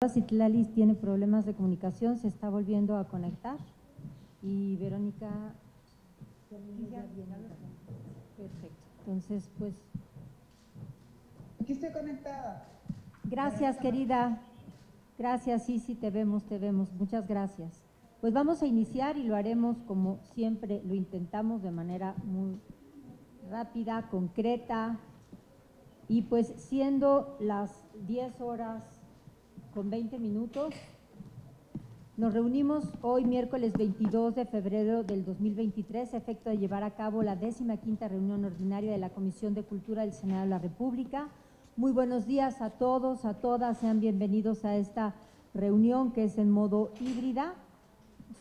Citlali tiene problemas de comunicación, se está volviendo a conectar. Y Verónica… Perfecto. Entonces, pues… Aquí estoy conectada. Gracias, querida. Gracias, sí, te vemos. Muchas gracias. Pues vamos a iniciar y lo haremos como siempre lo intentamos, de manera muy rápida, concreta. Y pues siendo las 10:20, nos reunimos hoy miércoles 22 de febrero del 2023 a efecto de llevar a cabo la 15ª reunión ordinaria de la Comisión de Cultura del Senado de la República. Muy buenos días a todos, a todas, sean bienvenidos a esta reunión que es en modo híbrida,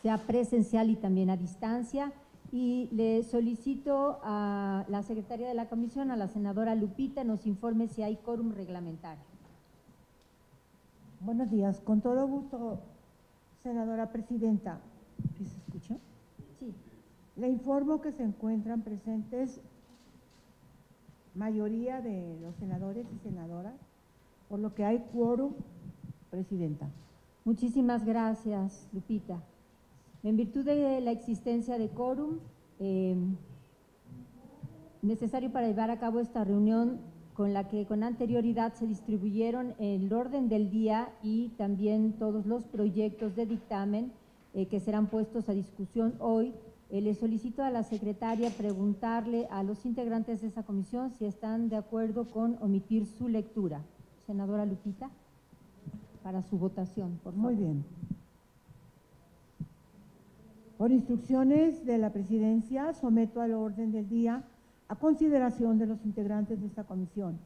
sea presencial y también a distancia. Y le solicito a la secretaria de la comisión, a la senadora Lupita, nos informe si hay quórum reglamentario. Buenos días, con todo gusto, senadora presidenta. ¿Sí se escucha? Sí. Le informo que se encuentran presentes mayoría de los senadores y senadoras, por lo que hay quórum, presidenta. Muchísimas gracias, Lupita. En virtud de la existencia de quórum necesario para llevar a cabo esta reunión, con la que con anterioridad se distribuyeron el orden del día y también todos los proyectos de dictamen que serán puestos a discusión hoy, le solicito a la secretaria preguntarle a los integrantes de esa comisión si están de acuerdo con omitir su lectura. Senadora Lupita, para su votación, por favor. Muy bien. Por instrucciones de la presidencia, someto al orden del día a consideración de los integrantes de esta comisión.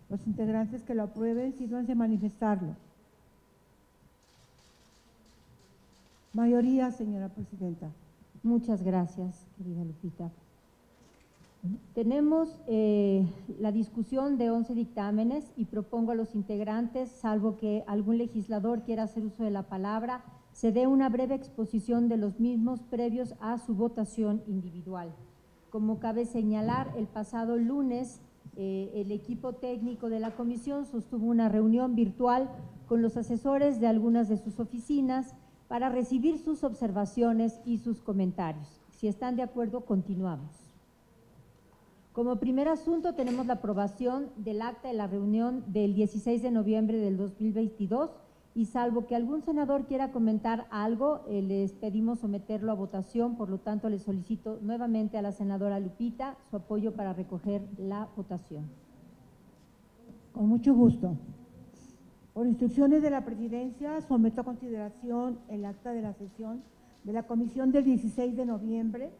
Los integrantes que lo aprueben, sírvanse a manifestarlo. Mayoría, señora presidenta. Muchas gracias, querida Lupita. Tenemos la discusión de 11 dictámenes y propongo a los integrantes, salvo que algún legislador quiera hacer uso de la palabra, se dé una breve exposición de los mismos previos a su votación individual. Como cabe señalar, el pasado lunes el equipo técnico de la comisión sostuvo una reunión virtual con los asesores de algunas de sus oficinas para recibir sus observaciones y sus comentarios. Si están de acuerdo, continuamos. Como primer asunto tenemos la aprobación del acta de la reunión del 16 de noviembre del 2022 y salvo que algún senador quiera comentar algo, les pedimos someterlo a votación, por lo tanto le solicito nuevamente a la senadora Lupita su apoyo para recoger la votación. Con mucho gusto. Por instrucciones de la presidencia, someto a consideración el acta de la sesión de la comisión del 16 de noviembre.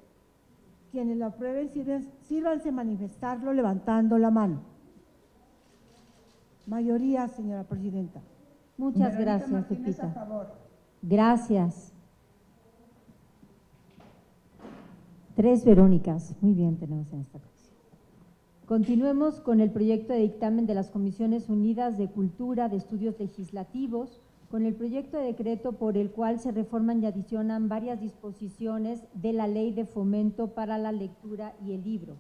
Quienes lo aprueben, sírvanse a manifestarlo levantando la mano. Mayoría, señora presidenta. Muchas Verónica gracias, Martínez, Lupita. a favor. Gracias. 3 Verónicas. Muy bien, tenemos en esta ocasión. Continuemos con el proyecto de dictamen de las Comisiones Unidas de Cultura, de Estudios Legislativos, con el proyecto de decreto por el cual se reforman y adicionan varias disposiciones de la Ley de Fomento para la Lectura y el Libro.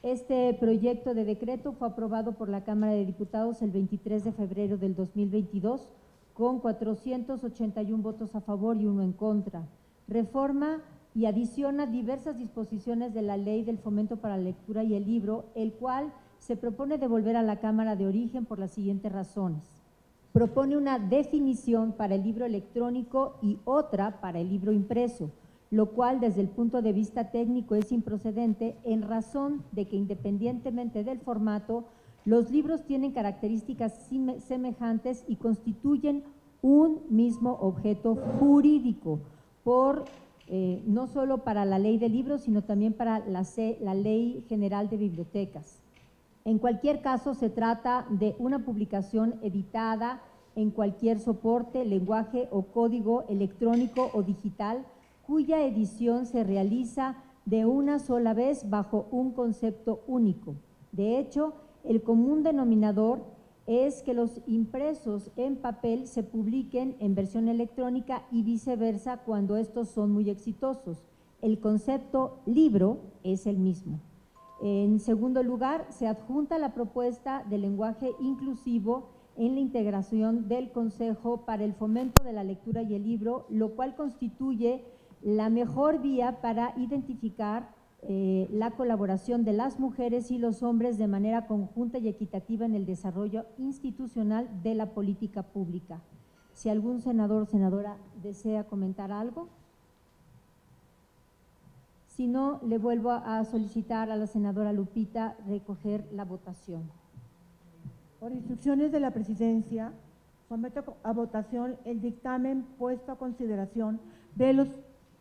Este proyecto de decreto fue aprobado por la Cámara de Diputados el 23 de febrero del 2022 con 481 votos a favor y 1 en contra. Reforma y adiciona diversas disposiciones de la Ley del Fomento para la Lectura y el Libro, el cual se propone devolver a la Cámara de Origen por las siguientes razones. Propone una definición para el libro electrónico y otra para el libro impreso, lo cual desde el punto de vista técnico es improcedente en razón de que independientemente del formato, los libros tienen características semejantes y constituyen un mismo objeto jurídico, no solo para la ley de libros, sino también para la Ley General de Bibliotecas. En cualquier caso, se trata de una publicación editada en cualquier soporte, lenguaje o código electrónico o digital, cuya edición se realiza de una sola vez bajo un concepto único. De hecho, el común denominador es que los impresos en papel se publiquen en versión electrónica y viceversa cuando estos son muy exitosos. El concepto libro es el mismo. En segundo lugar, se adjunta la propuesta de lenguaje inclusivo en la integración del Consejo para el Fomento de la Lectura y el Libro, lo cual constituye la mejor vía para identificar la colaboración de las mujeres y los hombres de manera conjunta y equitativa en el desarrollo institucional de la política pública. Si algún senador o senadora desea comentar algo. Si no, le vuelvo a solicitar a la senadora Lupita recoger la votación. Por instrucciones de la Presidencia, someto a votación el dictamen puesto a consideración de los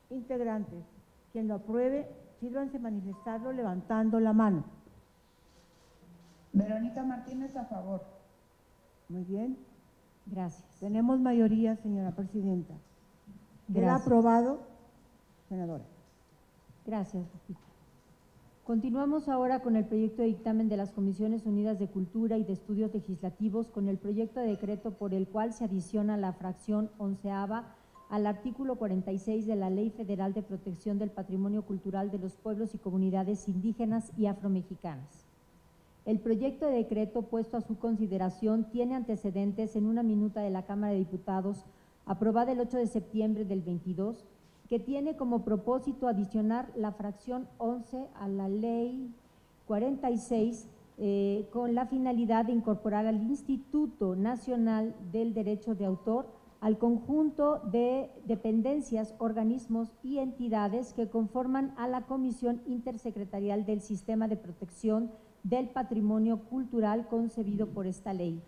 integrantes. Quien lo apruebe, sírvanse manifestarlo levantando la mano. Verónica Martínez, a favor. Muy bien. Gracias. Tenemos mayoría, señora Presidenta. ¿Queda Gracias. aprobado, senadora? Gracias, Lupita. Continuamos ahora con el proyecto de dictamen de las Comisiones Unidas de Cultura y de Estudios Legislativos con el proyecto de decreto por el cual se adiciona la fracción 11ª al artículo 46 de la Ley Federal de Protección del Patrimonio Cultural de los Pueblos y Comunidades Indígenas y Afromexicanas. El proyecto de decreto puesto a su consideración tiene antecedentes en una minuta de la Cámara de Diputados aprobada el 8 de septiembre del 22, que tiene como propósito adicionar la fracción 11 a la Ley 46 con la finalidad de incorporar al Instituto Nacional del Derecho de Autor al conjunto de dependencias, organismos y entidades que conforman a la Comisión Intersecretarial del Sistema de Protección del Patrimonio Cultural concebido por esta ley.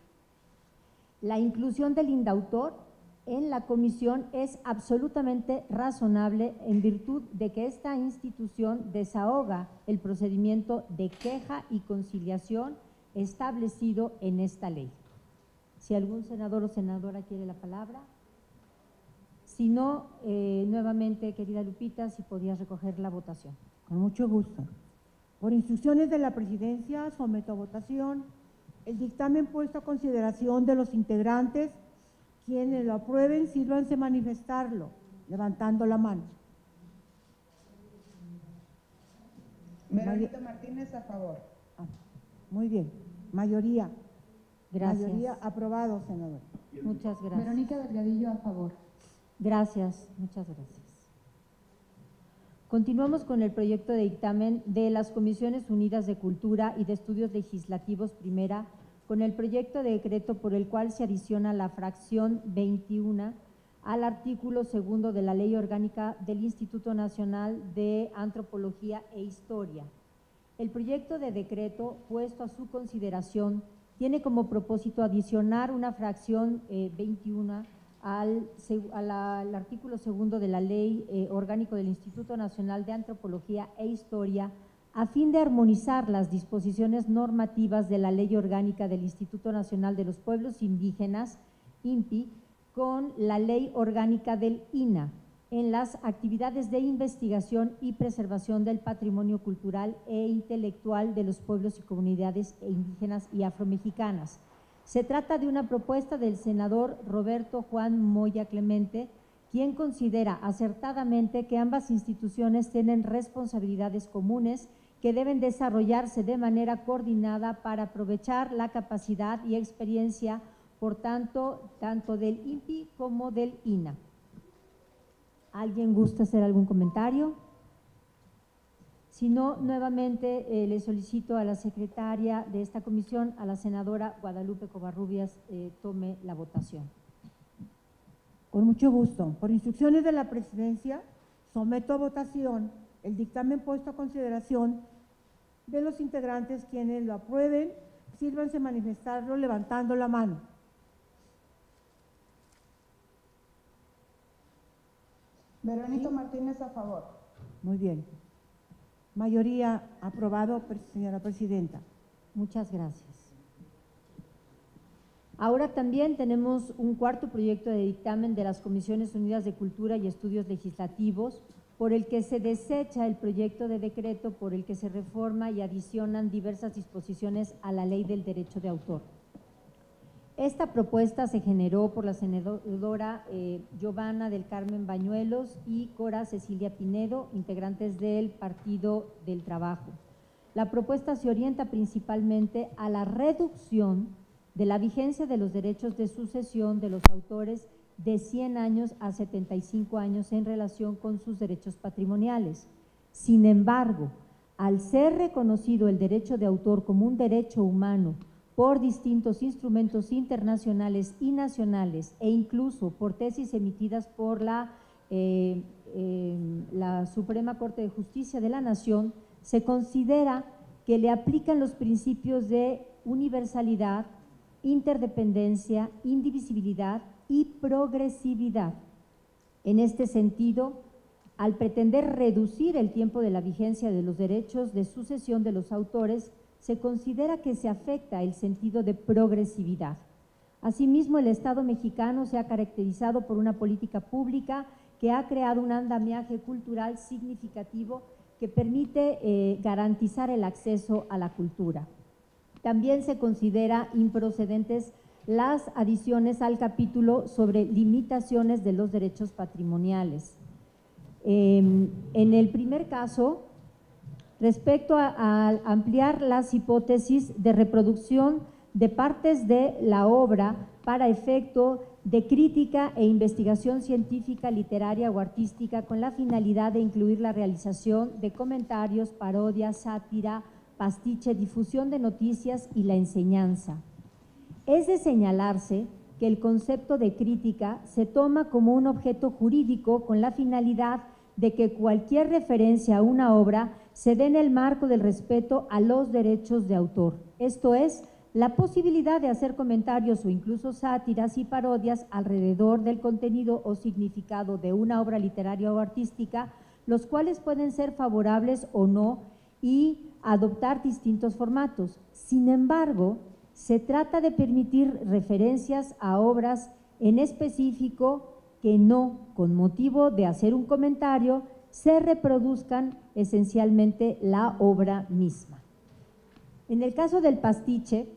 La inclusión del INDAUTOR en la comisión es absolutamente razonable en virtud de que esta institución desahoga el procedimiento de queja y conciliación establecido en esta ley. Si algún senador o senadora quiere la palabra. Si no, nuevamente, querida Lupita, si podías recoger la votación. Con mucho gusto. Por instrucciones de la Presidencia, someto a votación el dictamen puesto a consideración de los integrantes. Quienes lo aprueben, sírvanse manifestarlo, levantando la mano. Verónica Martínez, a favor. Muy bien. Mayoría. Gracias. Mayoría aprobado, senador. Muchas gracias. Verónica Delgadillo, a favor. Gracias, muchas gracias. Continuamos con el proyecto de dictamen de las Comisiones Unidas de Cultura y de Estudios Legislativos primera, con el proyecto de decreto por el cual se adiciona la fracción 21 al artículo 2 de la Ley Orgánica del Instituto Nacional de Antropología e Historia. El proyecto de decreto puesto a su consideración tiene como propósito adicionar una fracción 21 al artículo 2 de la Ley Orgánico del Instituto Nacional de Antropología e Historia, a fin de armonizar las disposiciones normativas de la Ley Orgánica del Instituto Nacional de los Pueblos Indígenas, INPI, con la Ley Orgánica del INAH, en las actividades de investigación y preservación del patrimonio cultural e intelectual de los pueblos y comunidades indígenas y afromexicanas. Se trata de una propuesta del senador Roberto Juan Moya Clemente, quien considera acertadamente que ambas instituciones tienen responsabilidades comunes que deben desarrollarse de manera coordinada para aprovechar la capacidad y experiencia, por tanto del INPI como del INAH. ¿Alguien gusta hacer algún comentario? Si no, nuevamente le solicito a la secretaria de esta comisión, a la senadora Guadalupe Covarrubias, tome la votación. Con mucho gusto. Por instrucciones de la Presidencia, someto a votación el dictamen puesto a consideración de los integrantes. Quienes lo aprueben, sírvanse manifestarlo levantando la mano. Verónica Martínez, a favor. Muy bien. Mayoría aprobado, señora Presidenta. Muchas gracias. Ahora también tenemos un cuarto proyecto de dictamen de las Comisiones Unidas de Cultura y Estudios Legislativos, por el que se desecha el proyecto de decreto por el que se reforma y adicionan diversas disposiciones a la Ley del Derecho de Autor. Esta propuesta se generó por la senadora Giovanna del Carmen Bañuelos y Cora Cecilia Pinedo, integrantes del Partido del Trabajo. La propuesta se orienta principalmente a la reducción de la vigencia de los derechos de sucesión de los autores de 100 años a 75 años en relación con sus derechos patrimoniales. Sin embargo, al ser reconocido el derecho de autor como un derecho humano por distintos instrumentos internacionales y nacionales e incluso por tesis emitidas por la Suprema Corte de Justicia de la Nación, se considera que le aplican los principios de universalidad, interdependencia, indivisibilidad y progresividad. En este sentido, al pretender reducir el tiempo de la vigencia de los derechos de sucesión de los autores, se considera que se afecta el sentido de progresividad. Asimismo, el Estado mexicano se ha caracterizado por una política pública que ha creado un andamiaje cultural significativo que permite garantizar el acceso a la cultura. También se considera improcedentes las adiciones al capítulo sobre limitaciones de los derechos patrimoniales. En el primer caso, respecto a ampliar las hipótesis de reproducción de partes de la obra para efecto de crítica e investigación científica, literaria o artística con la finalidad de incluir la realización de comentarios, parodias, sátira, pastiche, difusión de noticias y la enseñanza. Es de señalarse que el concepto de crítica se toma como un objeto jurídico con la finalidad de que cualquier referencia a una obra se dé en el marco del respeto a los derechos de autor, esto es, la posibilidad de hacer comentarios o incluso sátiras y parodias alrededor del contenido o significado de una obra literaria o artística, los cuales pueden ser favorables o no y adoptar distintos formatos. Sin embargo, se trata de permitir referencias a obras en específico que no, con motivo de hacer un comentario, se reproduzcan esencialmente la obra misma. En el caso del pastiche,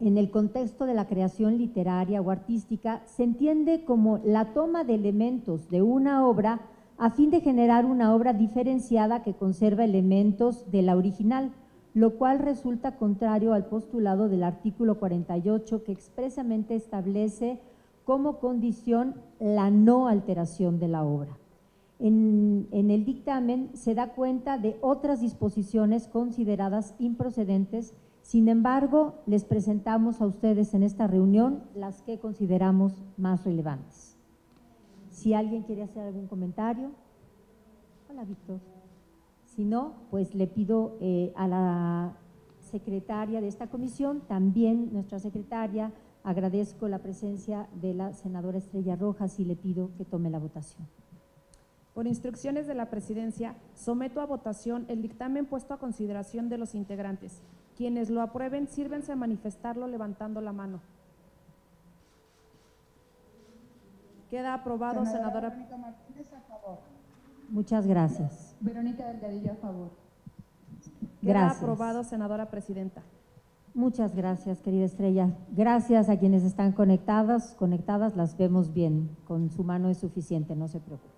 en el contexto de la creación literaria o artística, se entiende como la toma de elementos de una obra a fin de generar una obra diferenciada que conserva elementos de la original, lo cual resulta contrario al postulado del artículo 48 que expresamente establece como condición la no alteración de la obra. En el dictamen se da cuenta de otras disposiciones consideradas improcedentes, sin embargo, les presentamos a ustedes en esta reunión las que consideramos más relevantes. Si alguien quiere hacer algún comentario. Hola, Víctor. Si no, pues le pido a la secretaria de esta comisión, también nuestra secretaria, agradezco la presencia de la senadora Estrella Rojas y le pido que tome la votación. Por instrucciones de la Presidencia, someto a votación el dictamen puesto a consideración de los integrantes. Quienes lo aprueben, sírvense a manifestarlo levantando la mano. Queda aprobado, senadora. Verónica Martínez, a favor. Muchas gracias. Verónica Delgadillo, a favor. Queda Gracias. aprobado, senadora presidenta. Muchas gracias, querida Estrella. Gracias a quienes están conectadas, las vemos bien. Con su mano es suficiente, no se preocupe.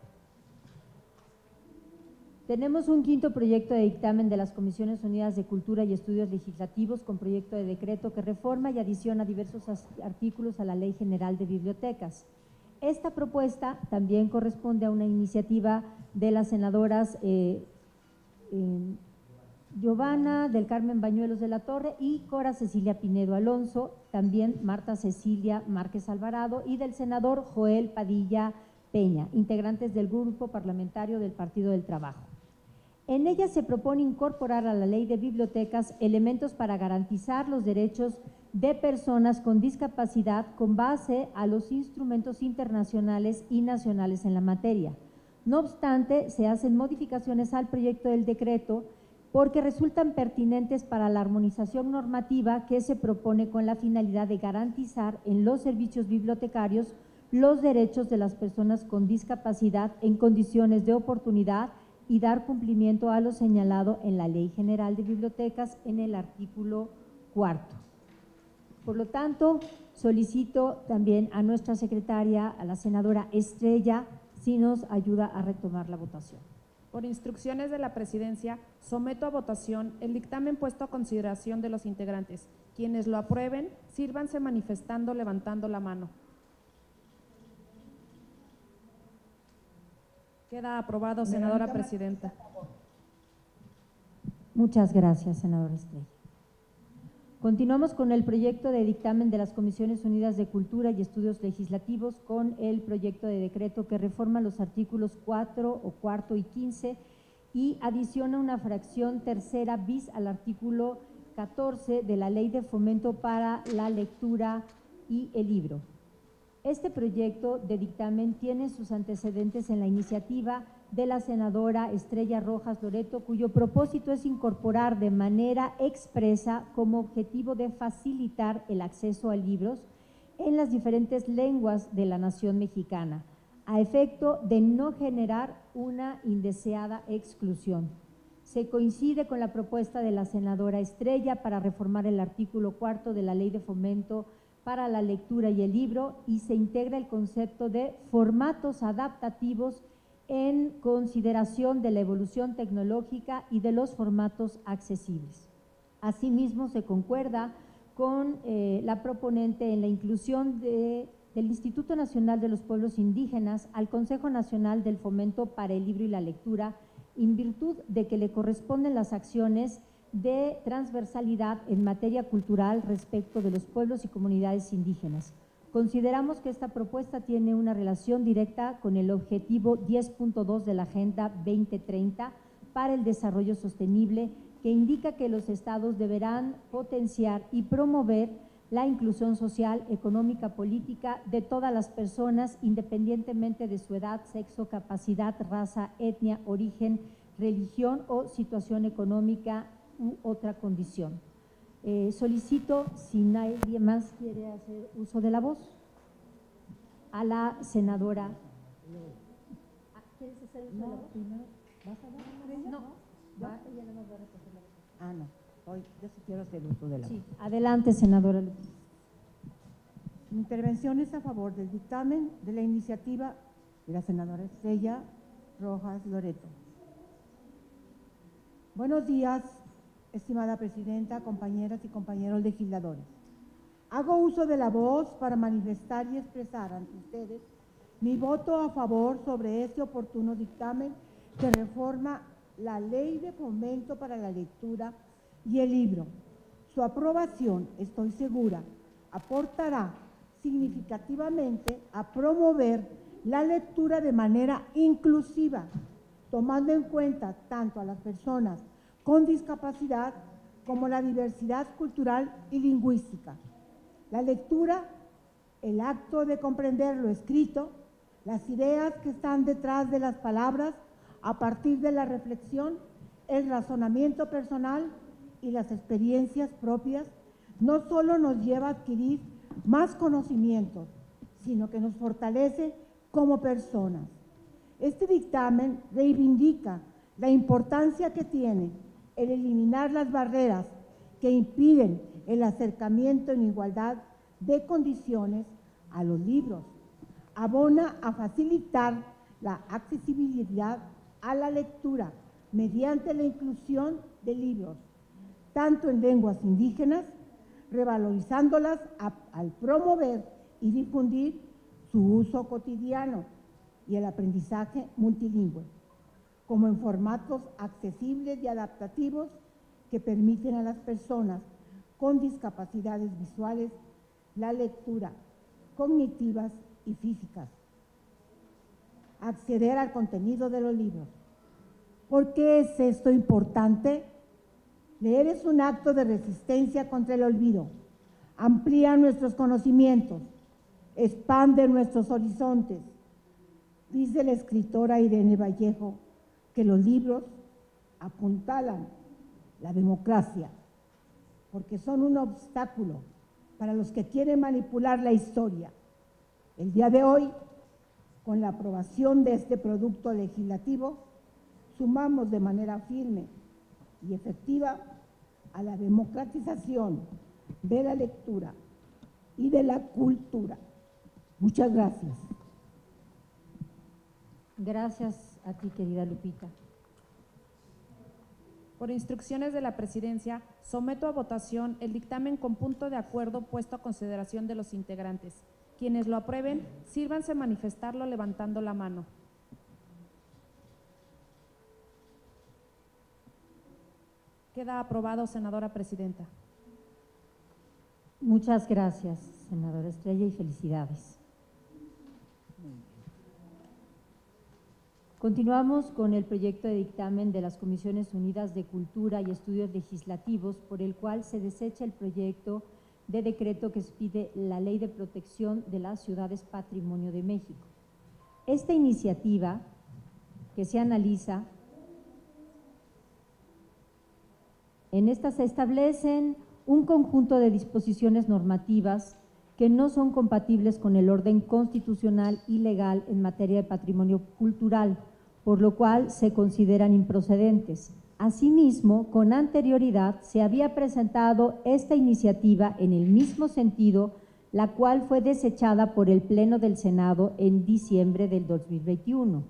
Tenemos un quinto proyecto de dictamen de las Comisiones Unidas de Cultura y Estudios Legislativos con proyecto de decreto que reforma y adiciona diversos artículos a la Ley General de Bibliotecas. Esta propuesta también corresponde a una iniciativa de las senadoras Giovanna del Carmen Bañuelos de la Torre y Cora Cecilia Pinedo Alonso, también Marta Cecilia Márquez Alvarado y del senador Joel Padilla Peña, integrantes del Grupo Parlamentario del Partido del Trabajo. En ella se propone incorporar a la Ley de Bibliotecas elementos para garantizar los derechos de personas con discapacidad con base a los instrumentos internacionales y nacionales en la materia. No obstante, se hacen modificaciones al proyecto del decreto porque resultan pertinentes para la armonización normativa que se propone con la finalidad de garantizar en los servicios bibliotecarios los derechos de las personas con discapacidad en condiciones de oportunidad y dar cumplimiento a lo señalado en la Ley General de Bibliotecas en el artículo 4. Por lo tanto, solicito también a nuestra secretaria, a la senadora Estrella, si nos ayuda a retomar la votación. Por instrucciones de la Presidencia, someto a votación el dictamen puesto a consideración de los integrantes. Quienes lo aprueben, sírvanse manifestando levantando la mano. Queda aprobado, senadora presidenta. Muchas gracias, senadora Estrella. Continuamos con el proyecto de dictamen de las Comisiones Unidas de Cultura y Estudios Legislativos con el proyecto de decreto que reforma los artículos 4 o cuarto y 15 y adiciona una fracción tercera bis al artículo 14 de la Ley de Fomento para la Lectura y el Libro. Este proyecto de dictamen tiene sus antecedentes en la iniciativa de la senadora Estrella Rojas Loreto, cuyo propósito es incorporar de manera expresa como objetivo de facilitar el acceso a libros en las diferentes lenguas de la nación mexicana, a efecto de no generar una indeseada exclusión. Se coincide con la propuesta de la senadora Estrella para reformar el artículo 4 de la Ley de Fomento para la Lectura y el Libro y se integra el concepto de formatos adaptativos en consideración de la evolución tecnológica y de los formatos accesibles. Asimismo, se concuerda con la proponente en la inclusión del Instituto Nacional de los Pueblos Indígenas al Consejo Nacional del Fomento para el Libro y la Lectura, en virtud de que le corresponden las acciones de transversalidad en materia cultural respecto de los pueblos y comunidades indígenas. Consideramos que esta propuesta tiene una relación directa con el objetivo 10.2 de la Agenda 2030 para el Desarrollo Sostenible, que indica que los estados deberán potenciar y promover la inclusión social, económica, política de todas las personas, independientemente de su edad, sexo, capacidad, raza, etnia, origen, religión o situación económica u otra condición. Solicito, si nadie más quiere hacer uso de la voz, a la senadora. ¿Quieres hacer uso de la voz? Primero, ¿vas a dar? No, ella no va a recoger la voz. Ah, no, yo sí quiero hacer uso de la voz. Sí, adelante, senadora. Mi intervención es a favor del dictamen de la iniciativa de la senadora Estrella Rojas Loreto. Buenos días, estimada presidenta, compañeras y compañeros legisladores. Hago uso de la voz para manifestar y expresar ante ustedes mi voto a favor sobre este oportuno dictamen que reforma la Ley de Fomento para la Lectura y el Libro. Su aprobación, estoy segura, aportará significativamente a promover la lectura de manera inclusiva, tomando en cuenta tanto a las personas con discapacidad como la diversidad cultural y lingüística. La lectura, el acto de comprender lo escrito, las ideas que están detrás de las palabras a partir de la reflexión, el razonamiento personal y las experiencias propias, no solo nos lleva a adquirir más conocimientos, sino que nos fortalece como personas. Este dictamen reivindica la importancia que tiene el eliminar las barreras que impiden el acercamiento en igualdad de condiciones a los libros. Abona a facilitar la accesibilidad a la lectura mediante la inclusión de libros, tanto en lenguas indígenas, revalorizándolas al promover y difundir su uso cotidiano y el aprendizaje multilingüe, como en formatos accesibles y adaptativos que permiten a las personas con discapacidades visuales la lectura, cognitivas y físicas, acceder al contenido de los libros. ¿Por qué es esto importante? Leer es un acto de resistencia contra el olvido, amplía nuestros conocimientos, expande nuestros horizontes. Dice la escritora Irene Vallejo que los libros apuntalan la democracia, porque son un obstáculo para los que quieren manipular la historia. El día de hoy, con la aprobación de este producto legislativo, sumamos de manera firme y efectiva a la democratización de la lectura y de la cultura. Muchas gracias. Gracias a ti, querida Lupita. Por instrucciones de la Presidencia, someto a votación el dictamen con punto de acuerdo puesto a consideración de los integrantes. Quienes lo aprueben, sírvanse a manifestarlo levantando la mano. Queda aprobado, senadora presidenta. Muchas gracias, senadora Estrella, y felicidades. Continuamos con el proyecto de dictamen de las Comisiones Unidas de Cultura y Estudios Legislativos, por el cual se desecha el proyecto de decreto que expide la Ley de Protección de las Ciudades Patrimonio de México. Esta iniciativa que se analiza, en esta se establecen un conjunto de disposiciones normativas que no son compatibles con el orden constitucional y legal en materia de patrimonio cultural, por lo cual se consideran improcedentes. Asimismo, con anterioridad se había presentado esta iniciativa en el mismo sentido, la cual fue desechada por el Pleno del Senado en diciembre del 2021.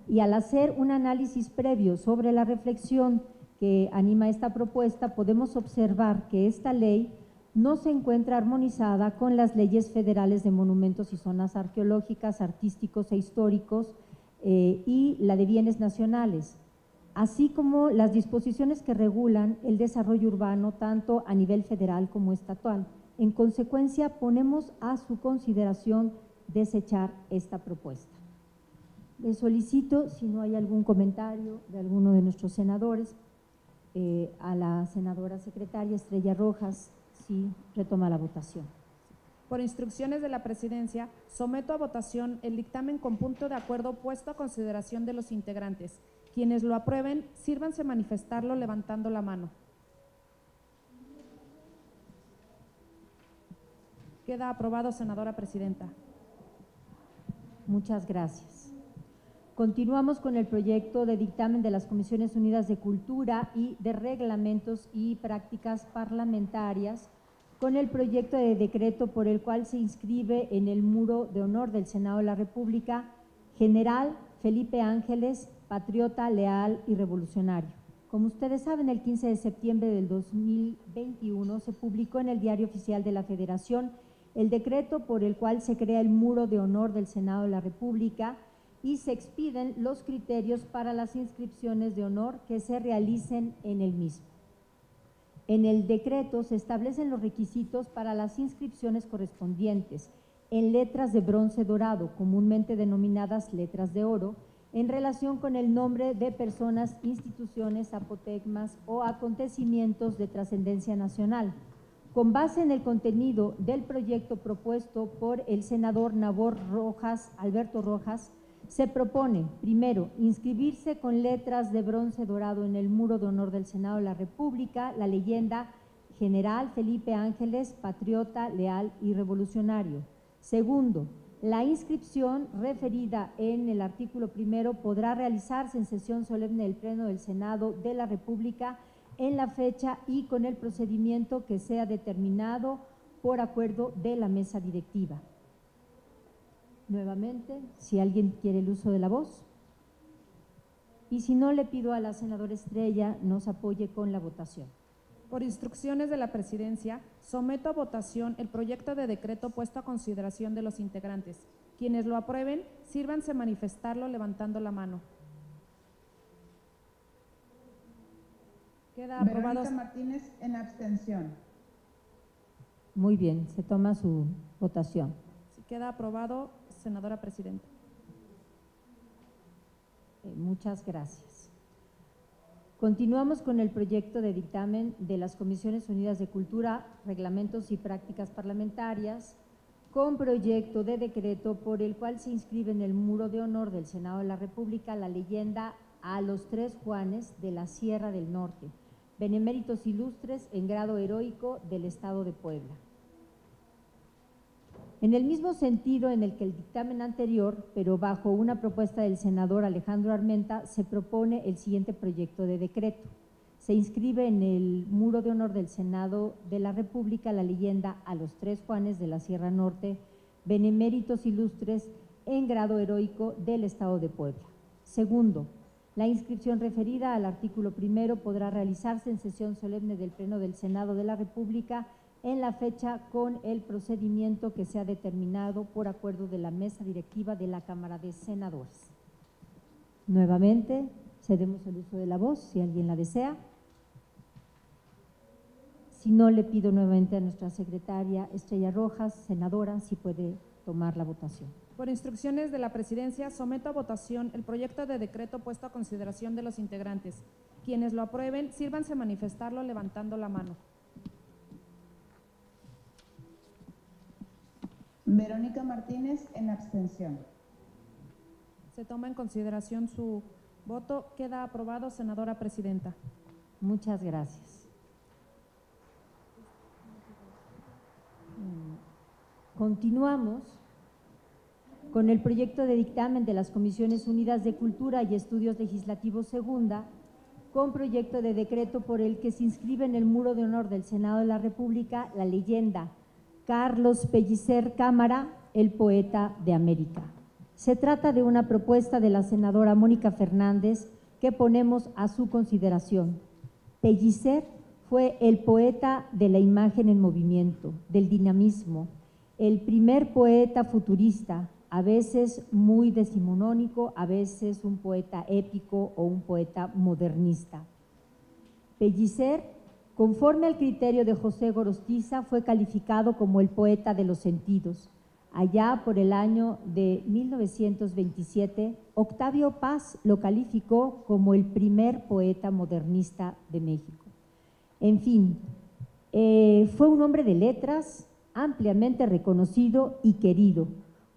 Y al hacer un análisis previo sobre la reflexión que anima esta propuesta, podemos observar que esta ley no se encuentra armonizada con las leyes federales de monumentos y zonas arqueológicas, artísticos e históricos y la de bienes nacionales, así como las disposiciones que regulan el desarrollo urbano tanto a nivel federal como estatal. En consecuencia, ponemos a su consideración desechar esta propuesta. Les solicito, si no hay algún comentario de alguno de nuestros senadores, a la senadora secretaria Estrella Rojas, si retoma la votación. Por instrucciones de la Presidencia, someto a votación el dictamen con punto de acuerdo puesto a consideración de los integrantes. Quienes lo aprueben, sírvanse a manifestarlo levantando la mano. Queda aprobado, senadora presidenta. Muchas gracias. Continuamos con el proyecto de dictamen de las Comisiones Unidas de Cultura y de Reglamentos y Prácticas Parlamentarias, con el proyecto de decreto por el cual se inscribe en el muro de honor del Senado de la República General Felipe Ángeles, patriota, leal y revolucionario. Como ustedes saben, el 15 de septiembre del 2021 se publicó en el Diario Oficial de la Federación el decreto por el cual se crea el muro de honor del Senado de la República y se expiden los criterios para las inscripciones de honor que se realicen en el mismo. En el decreto se establecen los requisitos para las inscripciones correspondientes en letras de bronce dorado, comúnmente denominadas letras de oro, en relación con el nombre de personas, instituciones, apotegmas o acontecimientos de trascendencia nacional. Con base en el contenido del proyecto propuesto por el senador Alberto Rojas, se propone, primero, inscribirse con letras de bronce dorado en el muro de honor del Senado de la República la leyenda General Felipe Ángeles, patriota, leal y revolucionario. Segundo, la inscripción referida en el artículo primero podrá realizarse en sesión solemne del Pleno del Senado de la República en la fecha y con el procedimiento que sea determinado por acuerdo de la mesa directiva. Nuevamente, si alguien quiere el uso de la voz. Y si no, le pido a la senadora Estrella nos apoye con la votación. Por instrucciones de la Presidencia, someto a votación el proyecto de decreto puesto a consideración de los integrantes. Quienes lo aprueben, sírvanse a manifestarlo levantando la mano. Queda aprobado. Verónica Martínez, en abstención. Muy bien, se toma su votación. Queda aprobado, senadora presidenta. Muchas gracias. Continuamos con el proyecto de dictamen de las Comisiones Unidas de Cultura, Reglamentos y Prácticas Parlamentarias, con proyecto de decreto por el cual se inscribe en el muro de honor del Senado de la República la leyenda a los Tres Juanes de la Sierra del Norte, beneméritos ilustres en grado heroico del Estado de Puebla. En el mismo sentido en el que el dictamen anterior, pero bajo una propuesta del senador Alejandro Armenta, se propone el siguiente proyecto de decreto. Se inscribe en el muro de honor del Senado de la República la leyenda a los Tres Juanes de la Sierra Norte, beneméritos ilustres en grado heroico del Estado de Puebla. Segundo, La inscripción referida al artículo primero podrá realizarse en sesión solemne del Pleno del Senado de la República en la fecha con el procedimiento que sea determinado por acuerdo de la mesa directiva de la Cámara de Senadores. Nuevamente, cedemos el uso de la voz si alguien la desea. Si no, le pido nuevamente a nuestra secretaria Estrella Rojas, senadora, si puede tomar la votación. Por instrucciones de la Presidencia, someto a votación el proyecto de decreto puesto a consideración de los integrantes. Quienes lo aprueben, sírvanse a manifestarlo levantando la mano. Verónica Martínez, en abstención. Se toma en consideración su voto. Queda aprobado, senadora presidenta. Muchas gracias. Continuamos con el proyecto de dictamen de las Comisiones Unidas de Cultura y Estudios Legislativos Segunda, con proyecto de decreto por el que se inscribe en el muro de honor del Senado de la República la leyenda Carlos Pellicer Cámara, el poeta de América. Se trata de una propuesta de la senadora Mónica Fernández que ponemos a su consideración. Pellicer fue el poeta de la imagen en movimiento, del dinamismo, el primer poeta futurista, a veces muy decimonónico, a veces un poeta épico o un poeta modernista. Pellicer, conforme al criterio de José Gorostiza, fue calificado como el poeta de los sentidos. Allá por el año de 1927, Octavio Paz lo calificó como el primer poeta modernista de México. En fin, fue un hombre de letras, ampliamente reconocido y querido,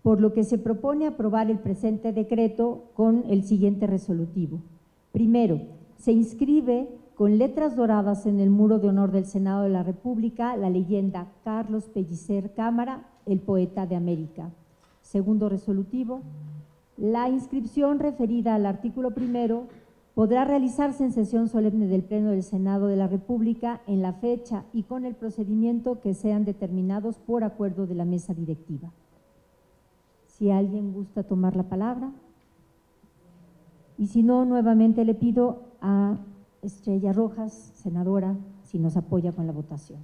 por lo que se propone aprobar el presente decreto con el siguiente resolutivo. Primero, se inscribe con letras doradas en el muro de honor del Senado de la República la leyenda Carlos Pellicer Cámara, el poeta de América. Segundo resolutivo, la inscripción referida al artículo primero podrá realizarse en sesión solemne del Pleno del Senado de la República en la fecha y con el procedimiento que sean determinados por acuerdo de la mesa directiva. Si alguien gusta tomar la palabra. Y si no, nuevamente le pido a Estrella Rojas, senadora, si nos apoya con la votación.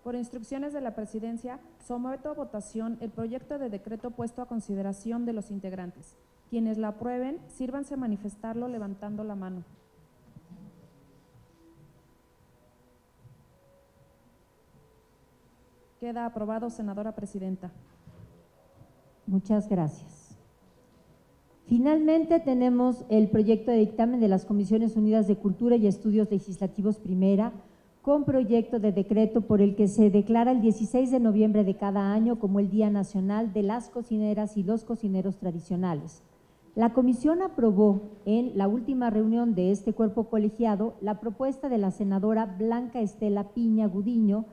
Por instrucciones de la Presidencia, someto a votación el proyecto de decreto puesto a consideración de los integrantes. Quienes la aprueben, sírvanse a manifestarlo levantando la mano. Queda aprobado, senadora presidenta. Muchas gracias. Finalmente tenemos el proyecto de dictamen de las Comisiones Unidas de Cultura y Estudios Legislativos Primera, con proyecto de decreto por el que se declara el 16 de noviembre de cada año como el Día Nacional de las Cocineras y los Cocineros Tradicionales. La Comisión aprobó en la última reunión de este cuerpo colegiado la propuesta de la senadora Blanca Estela Piña Gudiño,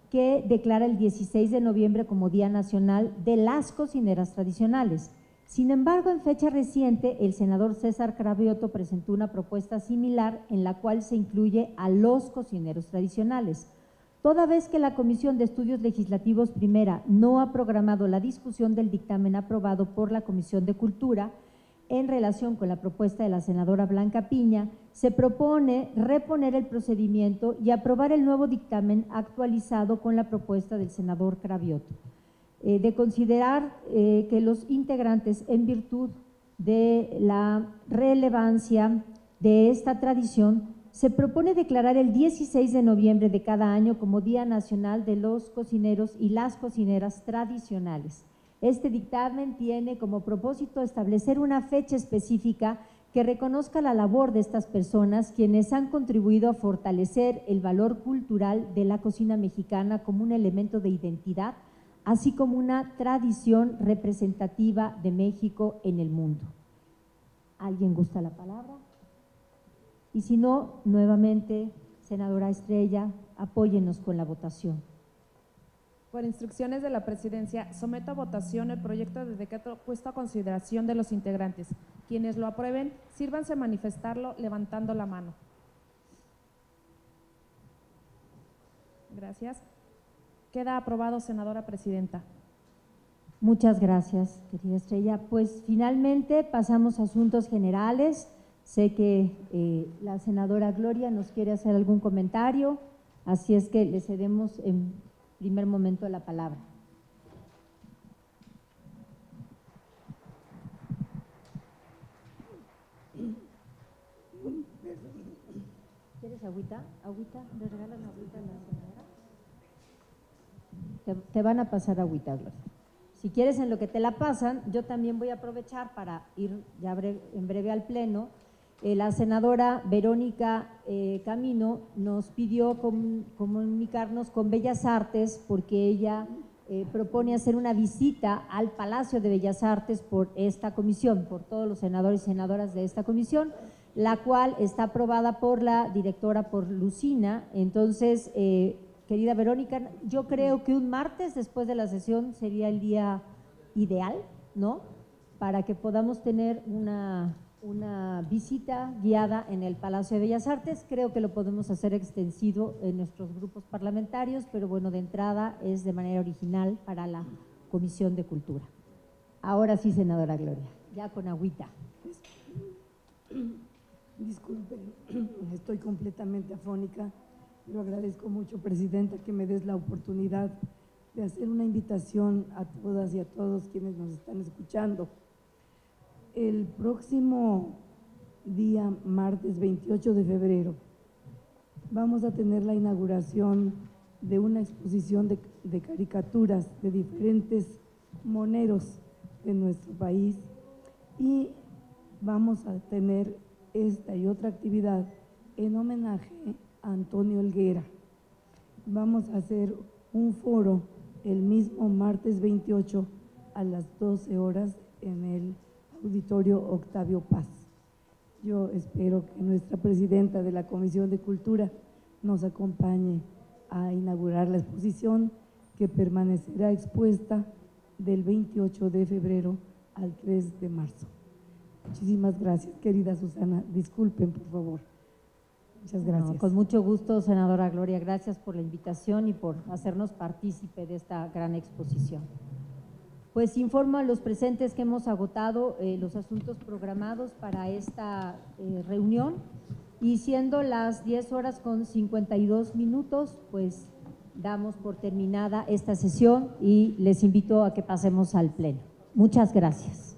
que declara el 16 de noviembre como Día Nacional de las Cocineras Tradicionales. Sin embargo, en fecha reciente, el senador César Cravioto presentó una propuesta similar en la cual se incluye a los cocineros tradicionales. Toda vez que la Comisión de Estudios Legislativos Primera no ha programado la discusión del dictamen aprobado por la Comisión de Cultura, en relación con la propuesta de la senadora Blanca Piña, se propone reponer el procedimiento y aprobar el nuevo dictamen actualizado con la propuesta del senador Cravioto. De considerar que los integrantes, en virtud de la relevancia de esta tradición, se propone declarar el 16 de noviembre de cada año como Día Nacional de los Cocineros y las Cocineras Tradicionales. Este dictamen tiene como propósito establecer una fecha específica que reconozca la labor de estas personas, quienes han contribuido a fortalecer el valor cultural de la cocina mexicana como un elemento de identidad, así como una tradición representativa de México en el mundo. ¿Alguien gusta la palabra? Y si no, nuevamente, senadora Estrella, apóyenos con la votación. Por instrucciones de la Presidencia, someto a votación el proyecto de decreto puesto a consideración de los integrantes. Quienes lo aprueben, sírvanse a manifestarlo levantando la mano. Gracias. Queda aprobado, senadora presidenta. Muchas gracias, querida Estrella. Pues finalmente pasamos a asuntos generales. Sé que la senadora Gloria nos quiere hacer algún comentario, así es que le cedemos en primer momento la palabra. ¿Quieres agüita? ¿Agüita? ¿Le regalas agüita a la senadora? Te van a pasar agüita, Gloria. Si quieres, en lo que te la pasan, yo también voy a aprovechar para ir ya en breve al pleno. La senadora Verónica Camino nos pidió comunicarnos con Bellas Artes porque ella propone hacer una visita al Palacio de Bellas Artes por esta comisión, por todos los senadores y senadoras de esta comisión, la cual está aprobada por la directora, por Lucina. Entonces, querida Verónica, yo creo que un martes después de la sesión sería el día ideal, ¿no?, para que podamos tener una visita guiada en el Palacio de Bellas Artes. Creo que lo podemos hacer extensivo en nuestros grupos parlamentarios, pero bueno, de entrada es de manera original para la Comisión de Cultura. Ahora sí, senadora Gloria, ya con agüita. Disculpen, estoy completamente afónica, pero agradezco mucho, Presidenta, que me des la oportunidad de hacer una invitación a todas y a todos quienes nos están escuchando. El próximo día, martes 28 de febrero, vamos a tener la inauguración de una exposición de caricaturas de diferentes moneros de nuestro país y vamos a tener esta y otra actividad en homenaje a Antonio Helguera. Vamos a hacer un foro el mismo martes 28 a las 12 horas en el Auditorio Octavio Paz. Yo espero que nuestra presidenta de la Comisión de Cultura nos acompañe a inaugurar la exposición, que permanecerá expuesta del 28 de febrero al 3 de marzo. Muchísimas gracias, querida Susana. Disculpen, por favor. Muchas gracias. No, con mucho gusto, senadora Gloria. Gracias por la invitación y por hacernos partícipe de esta gran exposición. Pues informo a los presentes que hemos agotado los asuntos programados para esta reunión y siendo las 10:52, pues damos por terminada esta sesión y les invito a que pasemos al pleno. Muchas gracias.